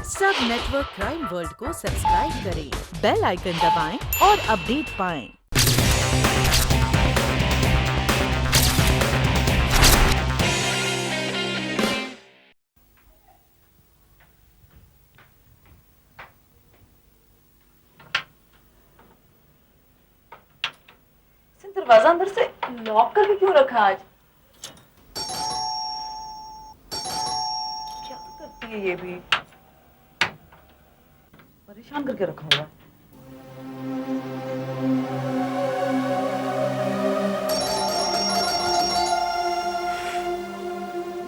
सब network crime world को subscribe करें, बेल आइकन दबाएं और अपडेट पाएं। दरवाजा अंदर से लॉक करके क्यों रखा आज? क्या करती है ये भी? परेशान करके रखा हुआ है।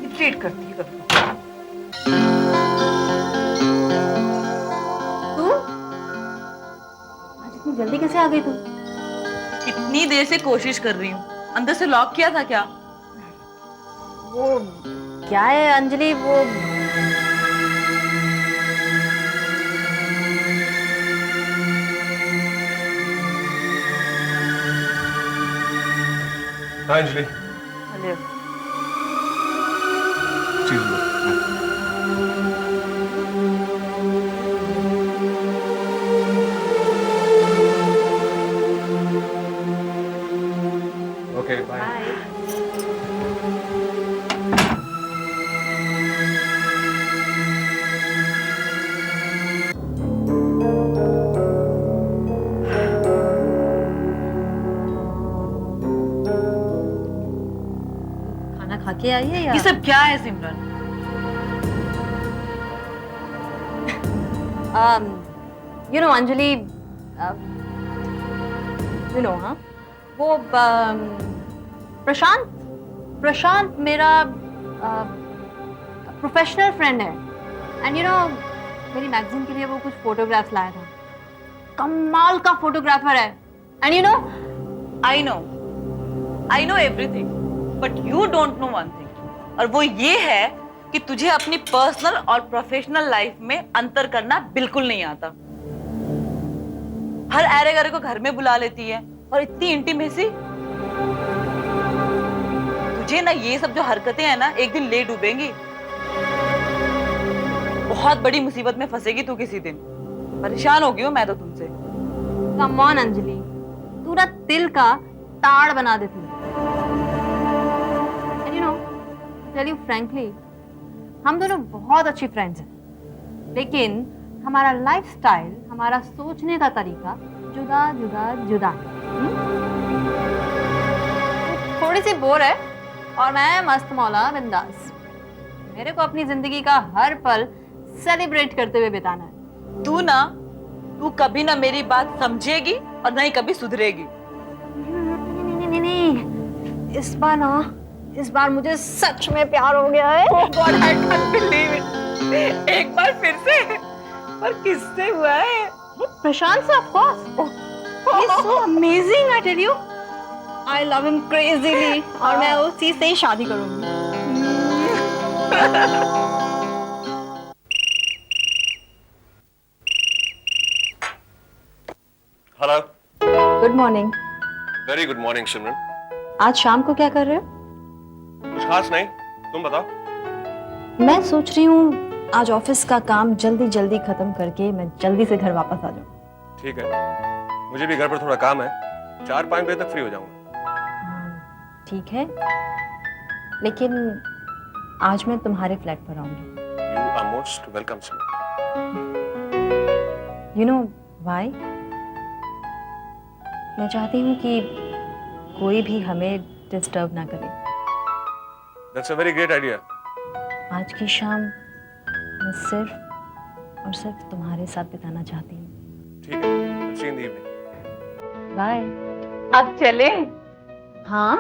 इरिटेट करती है कभी। तू आज इतनी जल्दी कैसे आ गई तू? इतनी देर से कोशिश कर रही हूँ, अंदर से लॉक किया था क्या? वो क्या है अंजलि, वो हाँ अंजलि, अरे चीज लो। Okay bye. खाना खा के आई है या ये सब क्या है सिमरन? अंजलि, हाँ, वो प्रशांत प्रशांत मेरा प्रोफेशनल फ्रेंड है। एंड मेरी मैगजीन के लिए वो कुछ फोटोग्राफ्स लाया था। कमाल का फोटोग्राफर है। And I know everything, but you don't know one thing, और वो ये है कि तुझे अपनी पर्सनल और प्रोफेशनल लाइफ में अंतर करना बिल्कुल नहीं आता। हर ऐरे गरे को घर में बुला लेती है और इतनी इंटीमेसी। तुझे ना ये सब जो हरकतें हैं ना, एक दिन ले डूबेंगी। बहुत बड़ी मुसीबत में फंसेगी तू किसी दिन। परेशान हो गई हूं मैं तो तुमसे। कम ऑन अंजलि, तू ना तिल का ताड़ बना देती है। टेल यू फ्रैंकली, हम दोनों बहुत अच्छी फ्रेंड्स हैं, लेकिन हमारा लाइफस्टाइल, हमारा सोचने का तरीका जुदा जुदा जुदा है। तू थोड़ी सी बोर है और मैं मस्त मौला बिंदास। मेरे को अपनी जिंदगी का हर पल सेलिब्रेट करते हुए बिताना है। तू कभी ना मेरी बात समझेगी और ना ही कभी सुधरेगी। नहीं, इस बार मुझे सच में प्यार हो गया है। Oh God, I can't believe it. एक बार फिर से? पर किससे हुआ है? प्रशांत से, of course. He is so amazing, I tell you. I love him crazily और मैं उसी से ही शादी करूंगी। Hello. Good morning. Very good morning Simran. आज शाम को क्या कर रहे हो? कुछ खास नहीं, तुम बताओ। मैं सोच रही हूँ आज ऑफिस का काम जल्दी जल्दी खत्म करके मैं जल्दी से घर वापस आ जाऊँ। ठीक है, मुझे भी घर पर थोड़ा काम है। 4-5 बजे तक फ्री हो जाऊंगा। ठीक है, लेकिन आज मैं तुम्हारे फ्लैट पर आऊंगी। You are most welcome Simran. You know why? मैं चाहती हूँ कि कोई भी हमें डिस्टर्ब ना करे। That's a very great idea. आज की शाम मैं सिर्फ और सिर्फ तुम्हारे साथ बिताना चाहती हूँ। ठीक है, सी इन द इवनिंग। बाय। अब चले? हाँ।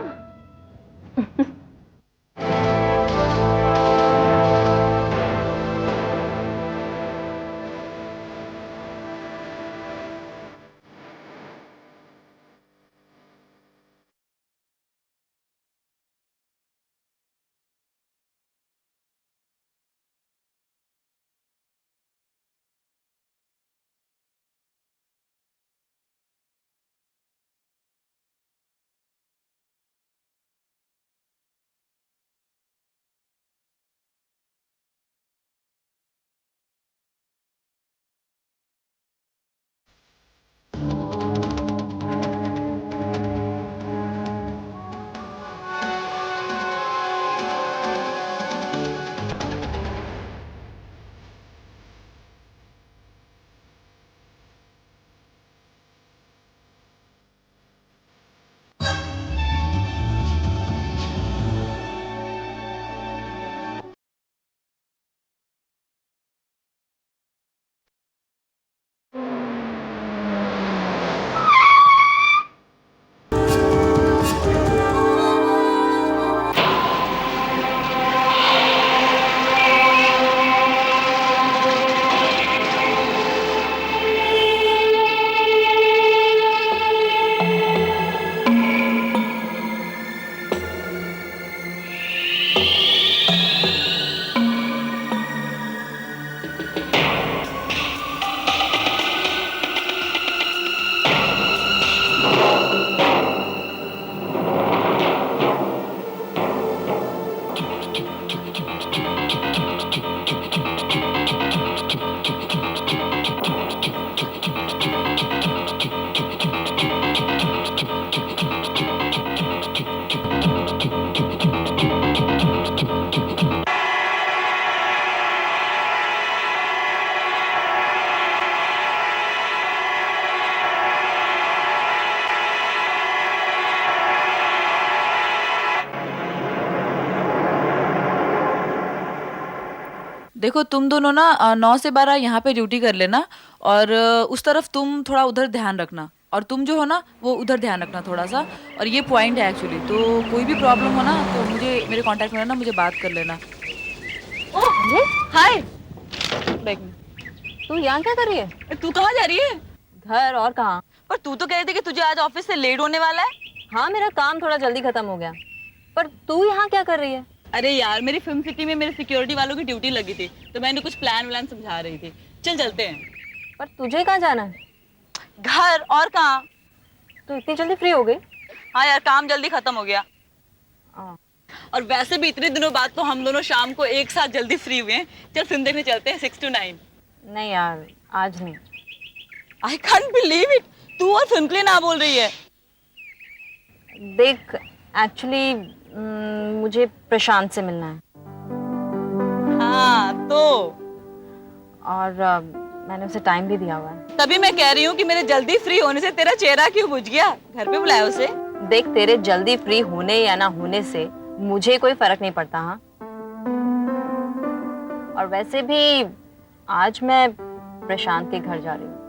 देखो तुम दोनों ना 9 से 12 यहाँ पे ड्यूटी कर लेना और उस तरफ तुम थोड़ा उधर ध्यान रखना और तुम जो हो ना वो उधर ध्यान रखना थोड़ा सा। और ये पॉइंट है एक्चुअली, तो कोई भी प्रॉब्लम हो ना तो मुझे मेरे कांटेक्ट में रहना, मुझे बात कर लेना। अरे हाय। तू यहाँ क्या कर रही है? तू कहाँ जा रही है? घर और कहाँ? पर तू तो कह रही थी कि तुझे आज ऑफिस से लेट होने वाला है। हाँ, मेरा काम थोड़ा जल्दी खत्म हो गया, पर तू यहाँ क्या कर रही है? अरे यार, मेरी फिल्म सिटी में मेरे सिक्योरिटी वालों की ड्यूटी लगी थी, तो मैंने कुछ प्लान व्लान समझा रही थी। चल चलते हैं। पर तुझे कहाँ जाना है? घर और कहाँ। तू इतनी जल्दी फ्री हो गई? हाँ यार, काम जल्दी खत्म हो गया। हाँ। और वैसे भी इतने दिनों बाद तो हम दोनों शाम को एक साथ जल्दी फ्री हुए हैं। चल फिल्म देखने चलते हैं 6 to 9। नहीं यार, आज नहीं। आई कांट बिलीव इट, तू और फिल्म के लिए ना बोल रही है। देख, एक्चुअली मुझे प्रशांत से मिलना है। हाँ तो और मैंने उसे टाइम भी दिया हुआ है। तभी मैं कह रही हूँ कि मेरे जल्दी फ्री होने से तेरा चेहरा क्यों बुझ गया। घर पे बुलाया उसे। देख, तेरे जल्दी फ्री होने या ना होने से मुझे कोई फर्क नहीं पड़ता। हाँ, और वैसे भी आज मैं प्रशांत के घर जा रही हूँ।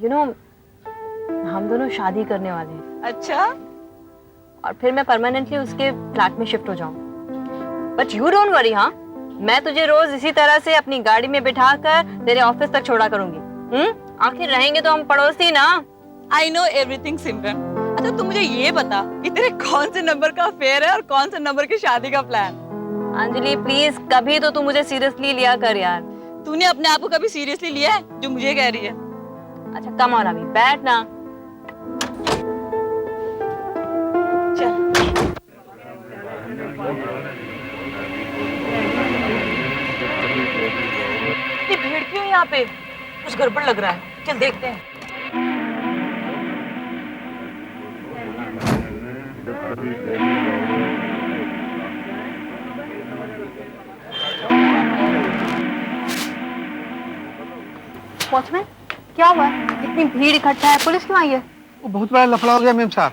यू नो, हम दोनों शादी करने वाले हैं। अच्छा। और फिर मैं परमानेंटली उसके फ्लैट में शिफ्ट हो जाऊँ। But you don't worry. हाँ, मैं तुझे रोज इसी तरह से अपनी गाड़ी में बिठाकर तेरे ऑफिस तक छोड़ा करूंगी। आखिर रहेंगे तो हम पड़ोसी ना। आई नो एवरीथिंग सिमरन। अच्छा तू मुझे ये बता कि तेरे कौन से नंबर का अफेयर है और कौन से नंबर की शादी का प्लान। अंजलि प्लीज, कभी तो तू मुझे सीरियसली लिया कर यार। तूने अपने आप को कभी सीरियसली लिया है जो मुझे कह रही है? अच्छा कम ऑन, अभी बैठ ना। चल। इतनी भीड़ क्यों यहाँ पे? कुछ गड़बड़ लग रहा है। चल देखते हैं। वॉचमैन, क्या हुआ? इतनी भीड़ इकट्ठा है, पुलिस क्यों आई है? वो बहुत बड़ा लफड़ा हो गया मेम साहब।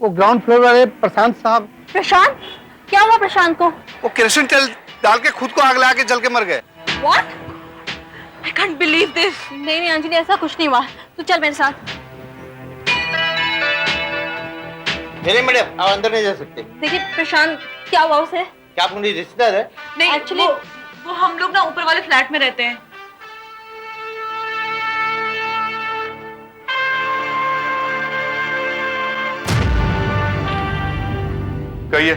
वो ग्राउंड फ्लोर वाले प्रशांत साहब। प्रशांत? क्या हुआ प्रशांत को? वो केरोसिन तेल डाल के खुद को आग लगा के जल के मर गए। What? I can't believe this. नहीं अंजलि, ऐसा कुछ नहीं हुआ। तू चल मेरे साथ। नहीं मैडम, आप अंदर नहीं जा सकते। देखिए प्रशांत, क्या हुआ उसे? क्या आप मेरी रिश्तेदार है? नहीं Actually- वो हम लोग ना ऊपर वाले फ्लैट में रहते हैं। कहिए,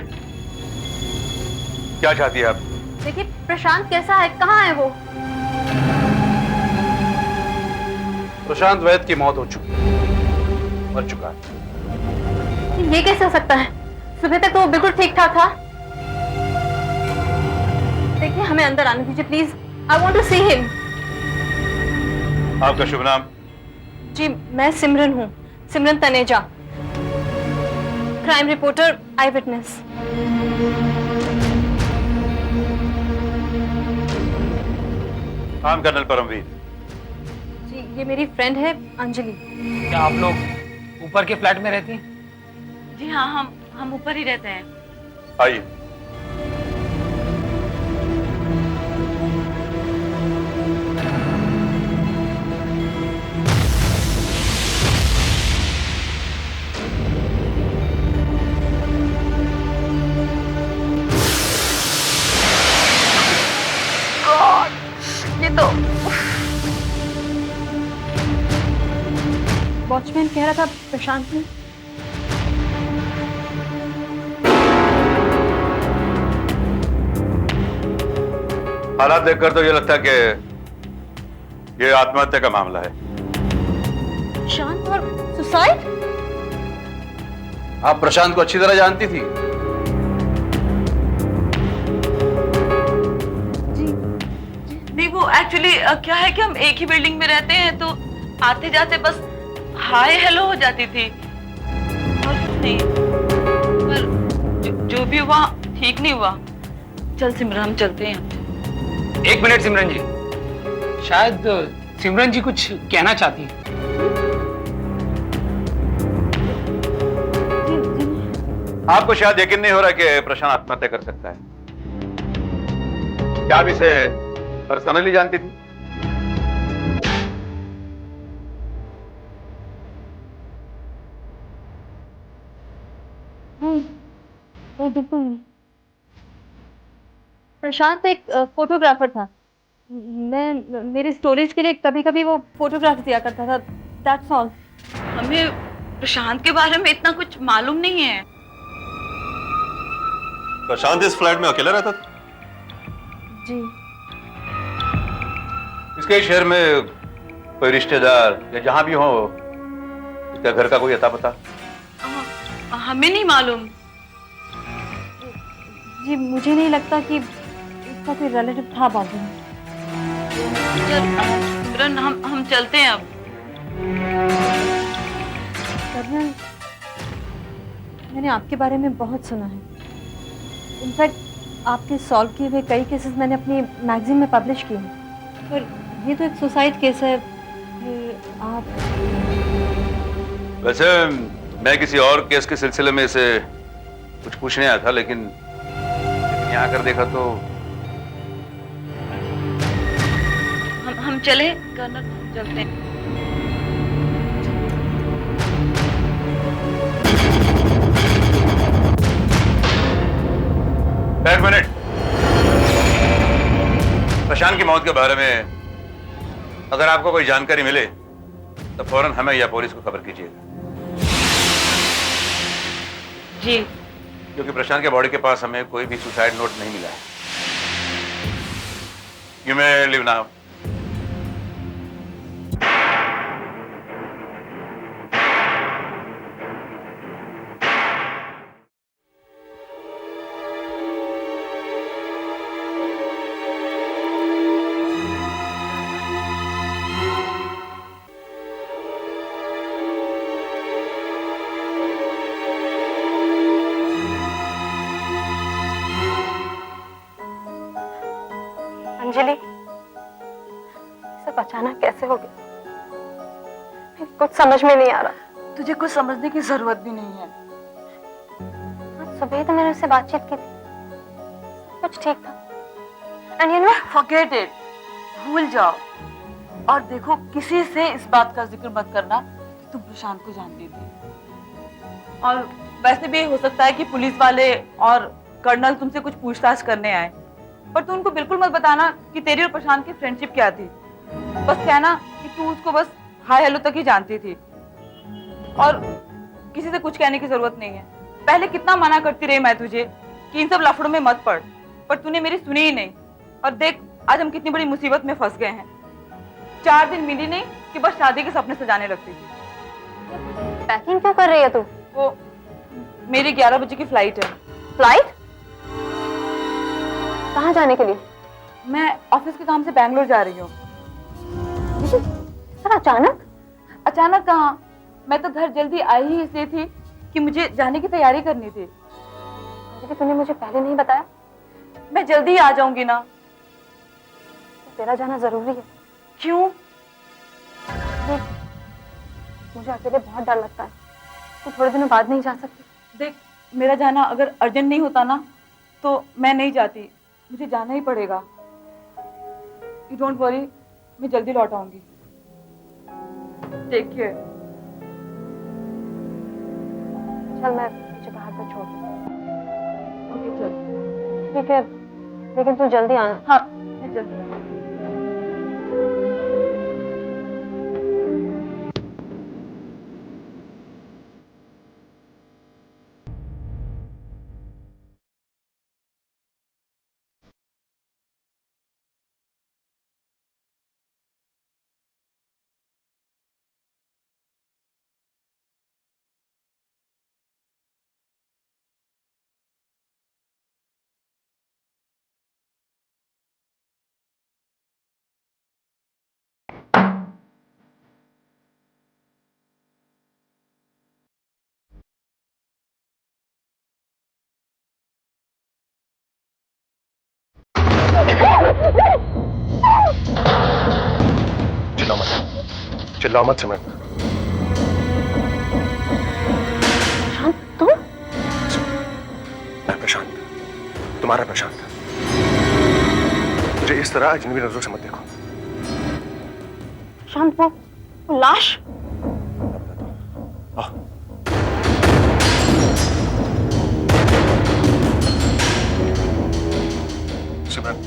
क्या चाहती है आप? देखिए प्रशांत कैसा है, कहाँ है वो? प्रशांत वैद की मौत हो चुकी है, मर चुका है। ये कैसे हो सकता है? सुबह तक तो वो बिल्कुल ठीक ठाक था। देखिए हमें अंदर आने दीजिए please. I want to see him. आपका शुभ नाम? जी मैं सिमरन हूँ, Simran Taneja, crime reporter, eye witness. I'm colonel Paramveer. जी ये मेरी फ्रेंड है अंजलि। क्या आप लोग ऊपर के फ्लैट में रहती हैं? जी हाँ, हम ऊपर ही रहते हैं। आइए। ये तो वॉचमैन कह रहा था प्रशांत ने। हालात देखकर तो ये लगता है कि ये आत्महत्या का मामला है। प्रशांत और सुसाइड? आप प्रशांत को अच्छी तरह जानती थी? नहीं, वो एक्चुअली क्या है कि हम एक ही बिल्डिंग में रहते हैं, तो आते जाते बस हाय हेलो हो जाती थी और कुछ नहीं। पर जो भी हुआ ठीक नहीं हुआ। चल सिमरन, हम चलते हैं। एक मिनट सिमरन जी, शायद सिमरन जी कुछ कहना चाहती हैं। आपको शायद यकीन नहीं हो रहा कि प्रशांत आत्महत्या कर सकता है। क्या आप इसे पर्सनली जानती थी? नहीं बिल्कुल नहीं। प्रशांत एक फोटोग्राफर था। मैं मेरी स्टोरीज के लिए कभी कभी वो फोटोग्राफ दिया करता था। That's all. हमें प्रशांत के बारे में इतना कुछ मालूम नहीं है। प्रशांत इस फ्लैट में अकेला रहता था? जी। इसके शहर में कोई रिश्तेदार या जहां भी हो, इसका घर का कोई अता पता? हमें नहीं मालूम। जी मुझे नहीं लगता कि इसका कोई रिलेटिव था बाजू में। सिमरन हम चलते हैं अब। कर्नल, मैंने आपके बारे में बहुत सुना है। इनफैक्ट आपके सॉल्व किए हुए कई केसेस मैंने अपनी मैगजीन में पब्लिश किए हैं, पर ये तो एक सुसाइड केस है। फिर आप वैसे मैं किसी और केस के सिलसिले में इसे कुछ पूछने आया था, लेकिन यहाँ आकर देखा तो हम चले कर्नल, चलते हैं। एक मिनट। प्रशांत की मौत के बारे में अगर आपको कोई जानकारी मिले तो फौरन हमें या पुलिस को खबर कीजिएगा। जी। क्योंकि प्रशांत के बॉडी के पास हमें कोई भी सुसाइड नोट नहीं मिला है। You may live now. Anjali, सब अचानक कैसे हो गया? कुछ समझ में नहीं आ रहा। तुझे कुछ समझने की जरूरत भी नहीं है। आज सुबह तो मैंने उससे बातचीत की थी, सब कुछ ठीक था। And you know, forget it, भूल जाओ। और देखो, किसी से इस बात का जिक्र मत करना कि तुम प्रशांत को जानती थी। और वैसे भी हो सकता है कि पुलिस वाले और कर्नल तुमसे कुछ पूछताछ करने आए, पर तू उनको बिल्कुल मत बताना कि तेरी और प्रशांत की फ्रेंडशिप क्या थी। बस कहना कि तू उसको बस हाय हेलो तक ही जानती थी और किसी से कुछ कहने की जरूरत नहीं है। पहले कितना मना करती रही मैं तुझे कि इन सब लफड़ों में मत पड़, पर तूने मेरी सुनी ही नहीं। और देख, आज हम कितनी बड़ी मुसीबत में फंस गए हैं। 4 दिन मिली नहीं कि बस शादी के सपने सजाने लगती थी। पैकिंग क्यों कर रही है तू? वो मेरी 11 बजे की फ्लाइट है। फ्लाइट? कहाँ जाने के लिए? मैं ऑफिस के काम से बैंगलोर जा रही हूँ। सर अचानक? अचानक कहाँ, मैं तो घर जल्दी आई ही इसलिए थी कि मुझे जाने की तैयारी करनी थी। तूने मुझे पहले नहीं बताया? मैं जल्दी ही आ जाऊंगी ना। तेरा जाना जरूरी है। क्यों? मुझे अकेले बहुत डर लगता है। तू थोड़े दिनों बाद नहीं जा सकती? देख, मेरा जाना अगर अर्जेंट नहीं होता ना तो मैं नहीं जाती, मुझे जाना ही पड़ेगा। यू डोंट वरी, मैं जल्दी लौट आऊंगी। Take care. चल, मैं तुझे बाहर पे छोड़ दूँ। ओके चल। ठीक है, लेकिन तू जल्दी आना। हाँ, मैं जल्दी। चिल्लाओ मत सिमरन। तुम? मैं प्रशांत, तुम्हारा प्रशांत। इस तरह अजनबी नजरों से मत देखो। शांत, वो लाश। आओ। सिमरन,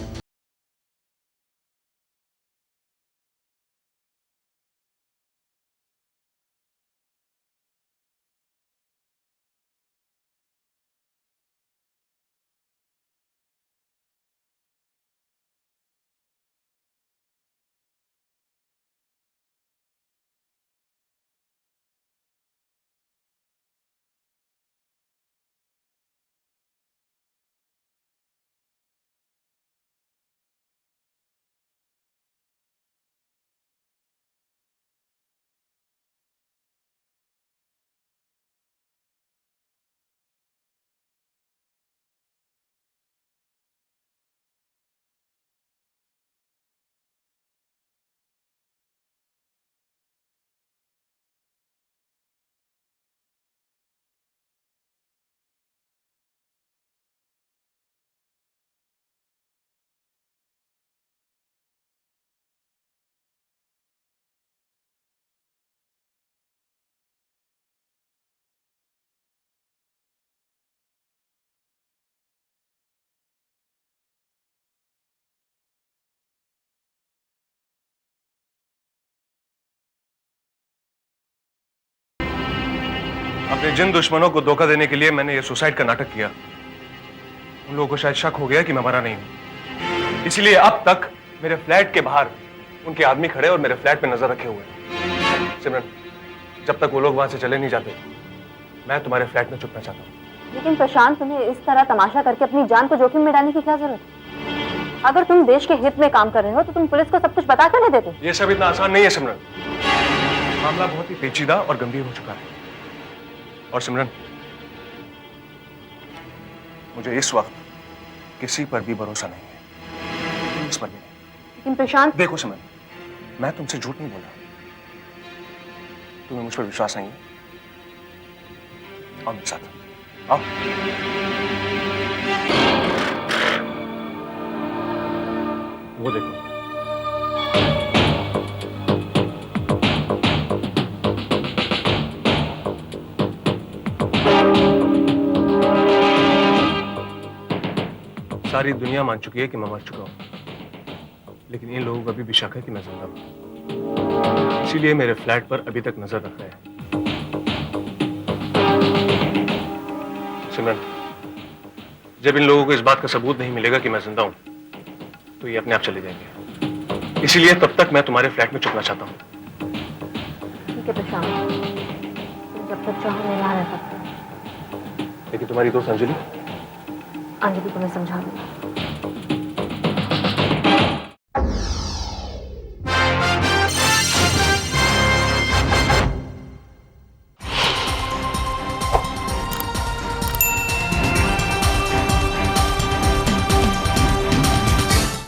अपने जिन दुश्मनों को धोखा देने के लिए मैंने ये सुसाइड का नाटक किया, उन लोगों को शायद शक हो गया कि मैं मरा नहीं हूं। इसीलिए अब तक मेरे फ्लैट के बाहर उनके आदमी खड़े और मेरे फ्लैट पे नजर रखे हुए हैं। सिमरन, जब तक वो लोग वहां से चले नहीं जाते, मैं तुम्हारे फ्लैट में छुपना चाहता हूँ। लेकिन प्रशांत, तुम्हें इस तरह तमाशा करके अपनी जान को जोखिम में डालने की क्या जरूरत है? अगर तुम देश के हित में काम कर रहे हो तो तुम पुलिस को सब कुछ बता क्यों नहीं देते? ये सब इतना आसान नहीं है सिमरन। मामला बहुत ही पेचीदा और गंभीर हो चुका है। और सिमरन, मुझे इस वक्त किसी पर भी भरोसा नहीं है, इस पर भी नहीं। लेकिन प्रशांत, देखो सिमरन, मैं तुमसे झूठ नहीं बोल रहा। तुम्हें मुझ पर विश्वास नहीं है? आओ मेरे साथ, आओ। वो देखो, सारी दुनिया मान चुकी है कि मैं मर चुका हूं, लेकिन इन लोगों को अभी भी शक है कि मैं जिंदा हूं। इसीलिए मेरे फ्लैट पर अभी तक नजर रख रहे हैं। सिमरन, जब इन लोगों को इस बात का सबूत नहीं मिलेगा कि मैं जिंदा हूं, तो ये अपने आप चले जाएंगे। इसीलिए तब तक मैं तुम्हारे फ्लैट में छुपना चाहता हूं। ठीक है प्रशांत, तुम जब तक चाहो मैं यहाँ रह सकती हूँ। लेकिन तुम्हारी दोस्त अंजलि? अंजलि तुम्हें समझा दूंगी।